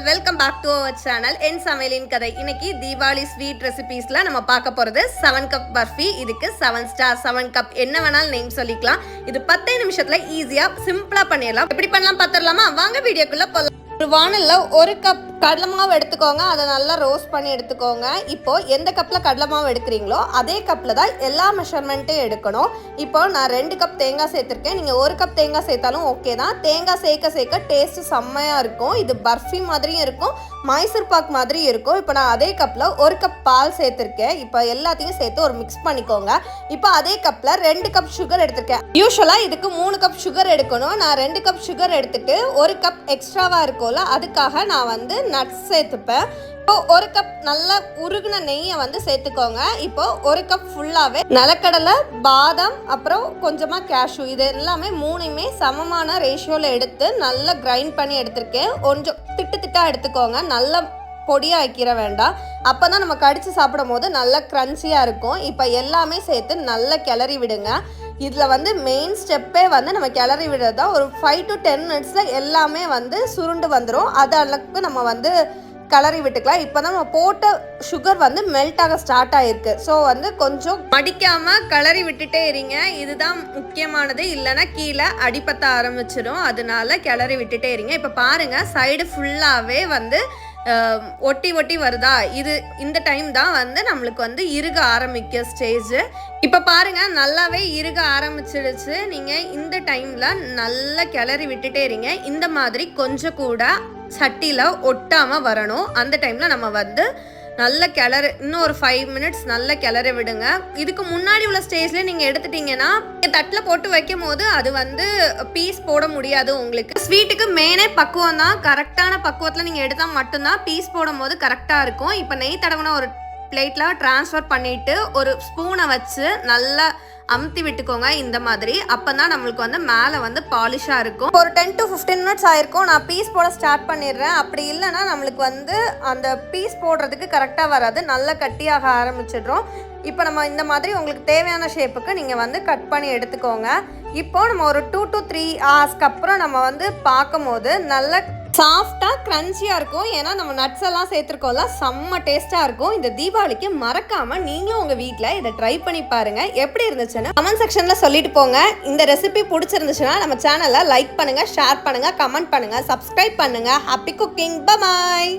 Welcome back to our channel என் சமையலின் கதை. இன்னைக்கு தீபாவளி ஸ்வீட் ரெசிபீஸ்ல நம்ம பார்க்க போறது 7 கப் பர்ஃபி. இதுக்கு 7 ஸ்டார் 7 கப் என்ன வேணாலும் நேம் சொல்லிக்கலாம். இது 10 நிமிஷத்துல ஈஸியா சிம்பிளா பண்ணிடலாம். எப்படி பண்ணலாம் பார்த்துடலாமா? வாங்க வீடியோக்குள்ள போகலாம். ஒரு வானல்ல 1 கப் கடலை மாவு எடுத்துக்கோங்க. அதை நல்லா ரோஸ்ட் பண்ணி எடுத்துக்கோங்க. இப்போ எந்த கப்பில் கடலை மாவு எடுக்கிறீங்களோ அதே கப்பில் தான் எல்லா மெஷர்மெண்ட்டையும் எடுக்கணும். இப்போ நான் 2 கப் தேங்காய் சேர்த்துருக்கேன். நீங்கள் 1 கப் தேங்காய் சேர்த்தாலும் ஓகே தான். தேங்காய் சேர்க்க டேஸ்ட்டு செம்மையாக இருக்கும். இது பர்ஃபி மாதிரியும் இருக்கும், மைசூர் பாக் மாதிரியும் இருக்கும். இப்போ நான் அதே கப்பில் 1 கப் பால் சேர்த்துருக்கேன். இப்போ எல்லாத்தையும் சேர்த்து ஒரு மிக்ஸ் பண்ணிக்கோங்க. இப்போ அதே கப்பில் 2 கப் சுகர் எடுத்திருக்கேன். யூஸ்வலாக இதுக்கு 3 கப் சுகர் எடுக்கணும். நான் 2 கப் சுகர் எடுத்துட்டு 1 கப் எக்ஸ்ட்ராவாக இருக்கும்ல, அதுக்காக நான் வந்து நட்ஸ் சேர்த்துப்பேன். இப்போ 1 கப் நல்லா உருகுன நெய்யை வந்து சேர்த்துக்கோங்க. இப்போ 1 கப் ஃபுல்லாகவே நிலக்கடலை, பாதாம், அப்புறம் கொஞ்சமாக கேஷ்யூ, இது எல்லாமே 3மே சமமான ரேஷியோவில் எடுத்து நல்லா கிரைண்ட் பண்ணி எடுத்திருக்கேன். கொஞ்சம் திட்டாக எடுத்துக்கோங்க, நல்லா பொடியாக வைக்கிற வேண்டாம். அப்போ தான் நம்ம கடித்து சாப்பிடும் போது நல்லா க்ரன்ச்சியாக இருக்கும். இப்போ எல்லாமே சேர்த்து நல்லா கிளறி விடுங்க. இதில் வந்து மெயின் ஸ்டெப்பே வந்து நம்ம கிளறி விடுறது தான். ஒரு 5 to 10 மினிட்ஸில் எல்லாமே வந்து சுருண்டு வந்துடும். அது அளவுக்கு நம்ம வந்து கிளறி விட்டுக்கலாம். இப்போ தான் நம்ம போட்ட சுகர் வந்து மெல்ட் ஆக ஸ்டார்ட் ஆகிருக்கு. ஸோ வந்து கொஞ்சம் மடிக்காமல் கிளறி விட்டுட்டே இருங்க. இதுதான் முக்கியமானது, இல்லைன்னா கீழே அடிப்பத்த ஆரம்பிச்சிடும். அதனால கிளறி விட்டுட்டே இருங்க. இப்போ பாருங்கள், சைடு ஃபுல்லாகவே வந்து ஒட்டி வருதா? இந்த டைம் தான் வந்து நம்மளுக்கு வந்து இறுக ஆரம்பிக்க ஸ்டேஜ். இப்போ பாருங்க, நல்லாவே இறுக ஆரம்பிச்சிடுச்சு. நீங்கள் இந்த டைமில் நல்லா கிளறி விட்டுட்டே இருங்க. இந்த மாதிரி கொஞ்சம் கூட சட்டியில் ஒட்டாமல் வரணும். அந்த டைமில் நம்ம வந்து நல்ல இன்னும் ஒரு 5 மினிட்ஸ் நல்லா கிளற விடுங்க. இதுக்கு முன்னாடி உள்ள ஸ்டேஜ்ல நீங்க எடுத்துட்டீங்கன்னா தட்டில் போட்டு வைக்கும் போது அது வந்து பீஸ் போட முடியாது. உங்களுக்கு ஸ்வீட்டுக்கு மெயினே பக்குவம் தான். கரெக்டான பக்குவத்தில் நீங்கள் எடுத்தால் மட்டும்தான் பீஸ் போடும் போது கரெக்டாக இருக்கும். இப்போ நெய் தடவின ஒரு பிளேட்டில் ட்ரான்ஸ்ஃபர் பண்ணிவிட்டு ஒரு ஸ்பூனை வச்சு நல்லா அமுத்தி விட்டுக்கோங்க. இந்த மாதிரி அப்போ தான் நம்மளுக்கு வந்து மேலே வந்து பாலிஷாக இருக்கும். ஒரு 10 to 15 மினிட்ஸ் ஆயிருக்கும். நான் பீஸ் போட ஸ்டார்ட் பண்ணிடுறேன். அப்படி இல்லைன்னா நம்மளுக்கு வந்து அந்த பீஸ் போடுறதுக்கு கரெக்டாக வராது, நல்லா கட்டியாக ஆரம்பிச்சிடுறோம். இப்போ நம்ம இந்த மாதிரி உங்களுக்கு தேவையான ஷேப்புக்கு நீங்கள் வந்து கட் பண்ணி எடுத்துக்கோங்க. இப்போ நம்ம ஒரு 2 to 3 ஹவர்ஸ்க்கு அப்புறம் நம்ம வந்து பார்க்கும் போது நல்ல சாஃப்டாக க்ரன்ச்சியாக இருக்கும். ஏன்னா நம்ம நட்ஸ் எல்லாம் சேர்த்துருக்கோம்ல, செம்ம டேஸ்ட்டாக இருக்கும். இந்த தீபாவளிக்கு மறக்காமல் நீங்களும் உங்கள் வீட்டில் இதை ட்ரை பண்ணி பாருங்கள். எப்படி இருந்துச்சுன்னு கமெண்ட் செக்ஷனில் சொல்லிட்டு போங்க. இந்த ரெசிபி பிடிச்சிருந்துச்சுன்னா நம்ம சேனலை லைக் பண்ணுங்கள், ஷேர் பண்ணுங்கள், கமெண்ட் பண்ணுங்கள், சப்ஸ்கிரைப் பண்ணுங்கள். Happy cooking. பாய்.